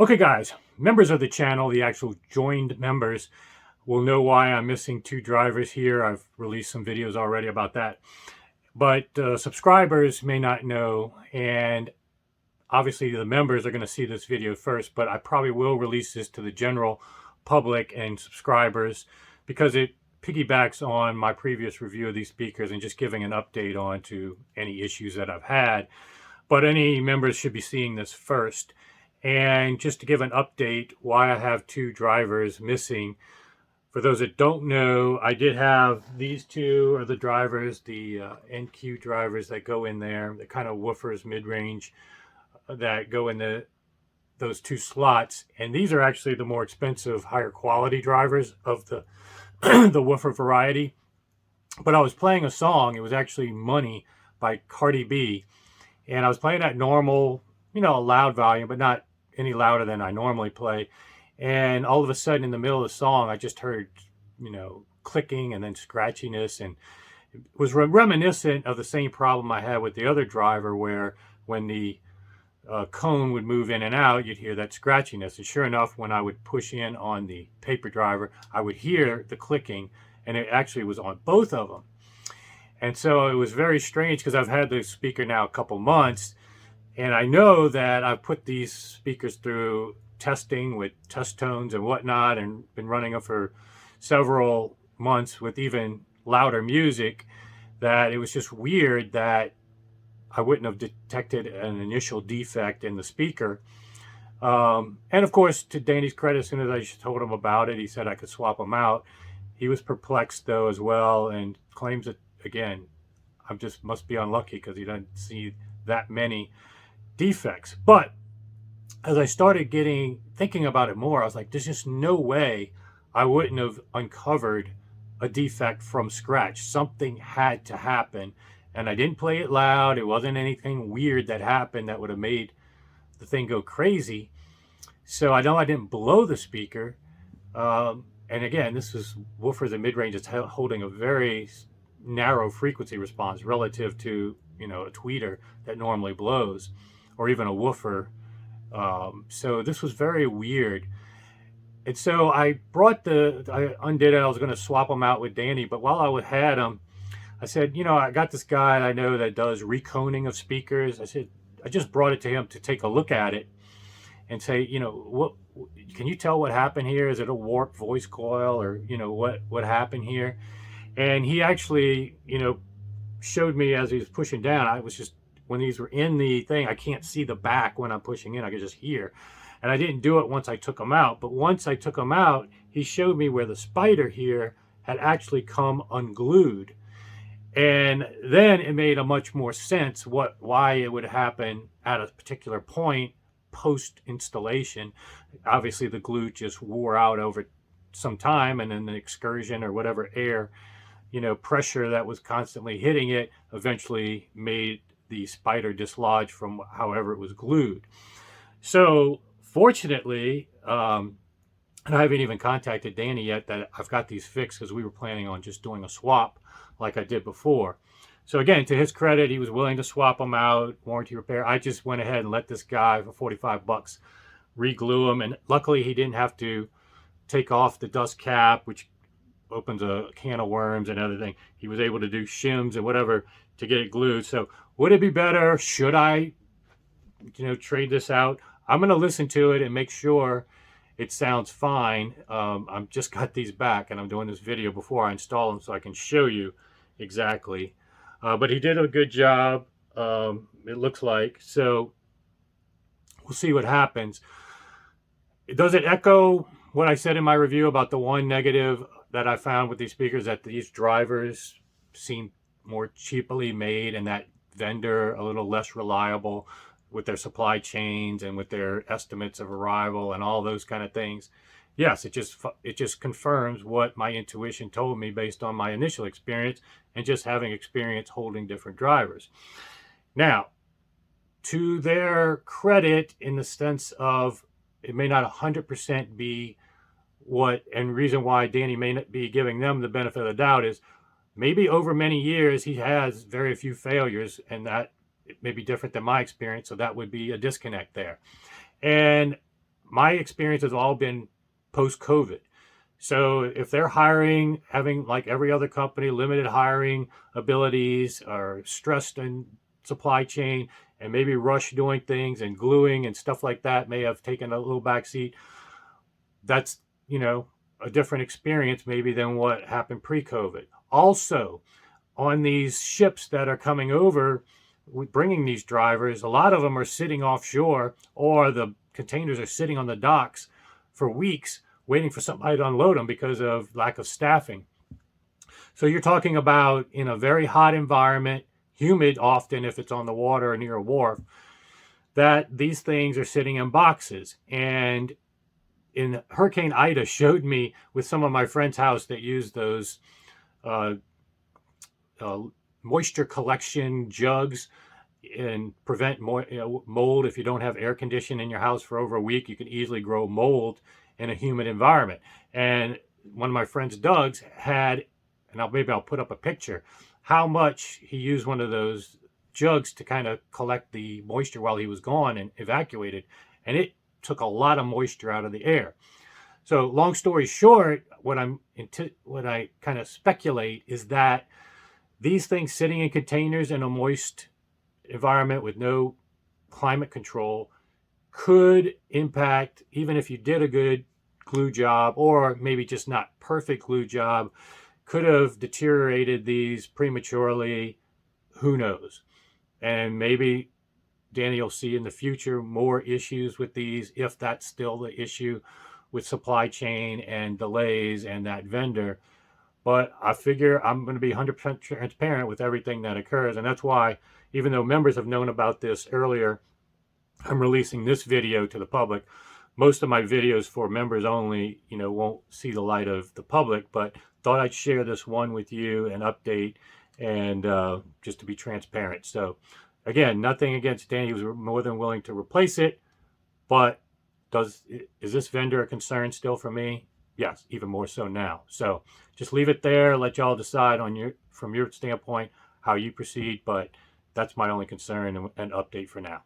Okay, guys, members of the channel, the actual joined members, will know why I'm missing two drivers here. I've released some videos already about that. But subscribers may not know, and obviously the members are going to see this video first, but I probably will release this to the general public and subscribers because it piggybacks on my previous review of these speakers and just giving an update on to any issues that I've had. But any members should be seeing this first. And just to give an update why I have two drivers missing. For those that don't know, I did have these two are the drivers, the NQ drivers that go in there, the kind of woofers mid-range that go in those two slots. And these are actually the more expensive, higher quality drivers of the the woofer variety. But I was playing a song, it was actually Money by Cardi B. And I was playing at normal, a loud volume, but not any louder than I normally play. And all of a sudden in the middle of the song, I just heard, clicking and then scratchiness. And it was reminiscent of the same problem I had with the other driver where when the cone would move in and out, you'd hear that scratchiness. And sure enough, when I would push in on the paper driver, I would hear the clicking, and it actually was on both of them. And so it was very strange because I've had the speaker now a couple months, and I know that I've put these speakers through testing with test tones and whatnot and been running them for several months with even louder music, that it was just weird that I wouldn't have detected an initial defect in the speaker. And of course, to Danny's credit, as soon as I told him about it, he said I could swap them out. He was perplexed though as well and claims that, again, I just must be unlucky because he doesn't see that many defects. But as I started thinking about it more, I was like, there's just no way I wouldn't have uncovered a defect from scratch. Something had to happen, and I didn't play it loud. It wasn't anything weird that happened that would have made the thing go crazy. So I know I didn't blow the speaker. And again, this is woofers and mid-range. It's holding a very narrow frequency response relative to, a tweeter that normally blows, or even a woofer. So this was very weird. And so I undid it. I was going to swap them out with Danny, but while I had them, I said, I got this guy I know that does reconing of speakers. I said, I just brought it to him to take a look at it and say, what can you tell what happened here? Is it a warped voice coil, or, what happened here? And he actually, showed me as he was pushing down. I was just, when these were in the thing, I can't see the back when I'm pushing in. I could just hear. And I didn't do it once I took them out. But once I took them out, he showed me where the spider here had actually come unglued. And then it made a much more sense why it would happen at a particular point post installation. Obviously, the glue just wore out over some time, and then the excursion or whatever air, pressure that was constantly hitting it eventually made the spider dislodge from however it was glued. So fortunately, and I haven't even contacted Danny yet that I've got these fixed because we were planning on just doing a swap like I did before. So again, to his credit, he was willing to swap them out, warranty repair. I just went ahead and let this guy for 45 bucks re-glue them. And luckily he didn't have to take off the dust cap, which opens a can of worms and everything. He was able to do shims and whatever to get it glued. So would it be better? Should I, trade this out? I'm going to listen to it and make sure it sounds fine. I've just got these back and I'm doing this video before I install them so I can show you exactly. But he did a good job, it looks like. So we'll see what happens. Does it echo what I said in my review about the one negative that I found with these speakers, that these drivers seem more cheaply made and that vendor a little less reliable with their supply chains and with their estimates of arrival and all those kind of things? Yes, it just confirms what my intuition told me based on my initial experience and just having experience holding different drivers. Now, to their credit, in the sense of it may not 100% be and reason why Danny may not be giving them the benefit of the doubt is maybe over many years he has very few failures, and that it may be different than my experience, so that would be a disconnect there. And my experience has all been post-COVID. So if they're hiring, having like every other company, limited hiring abilities, or stressed in supply chain, and maybe rush doing things, and gluing and stuff like that may have taken a little backseat, that's, a different experience maybe than what happened pre-COVID. Also, on these ships that are coming over, bringing these drivers, a lot of them are sitting offshore, or the containers are sitting on the docks for weeks waiting for somebody to unload them because of lack of staffing. So you're talking about in a very hot environment, humid often if it's on the water or near a wharf, that these things are sitting in boxes. And in Hurricane Ida showed me with some of my friends' house that use those uh, moisture collection jugs and prevent mold. If you don't have air conditioning in your house for over a week, you can easily grow mold in a humid environment. And one of my friends, Doug's, had, and maybe I'll put up a picture, how much he used one of those jugs to kind of collect the moisture while he was gone and evacuated. And it took a lot of moisture out of the air. So long story short, what I kind of speculate is that these things sitting in containers in a moist environment with no climate control could impact, even if you did a good glue job, or maybe just not perfect glue job, could have deteriorated these prematurely. Who knows? And maybe, Danny, you'll see in the future more issues with these, if that's still the issue with supply chain and delays and that vendor. But I figure I'm going to be 100% transparent with everything that occurs. And that's why, even though members have known about this earlier, I'm releasing this video to the public. Most of my videos for members only, won't see the light of the public, but thought I'd share this one with you and update, and just to be transparent. So again, nothing against Danny. He was more than willing to replace it, but is this vendor a concern still for me? Yes, even more so now. So just leave it there. Let y'all decide from your standpoint how you proceed. But that's my only concern and update for now.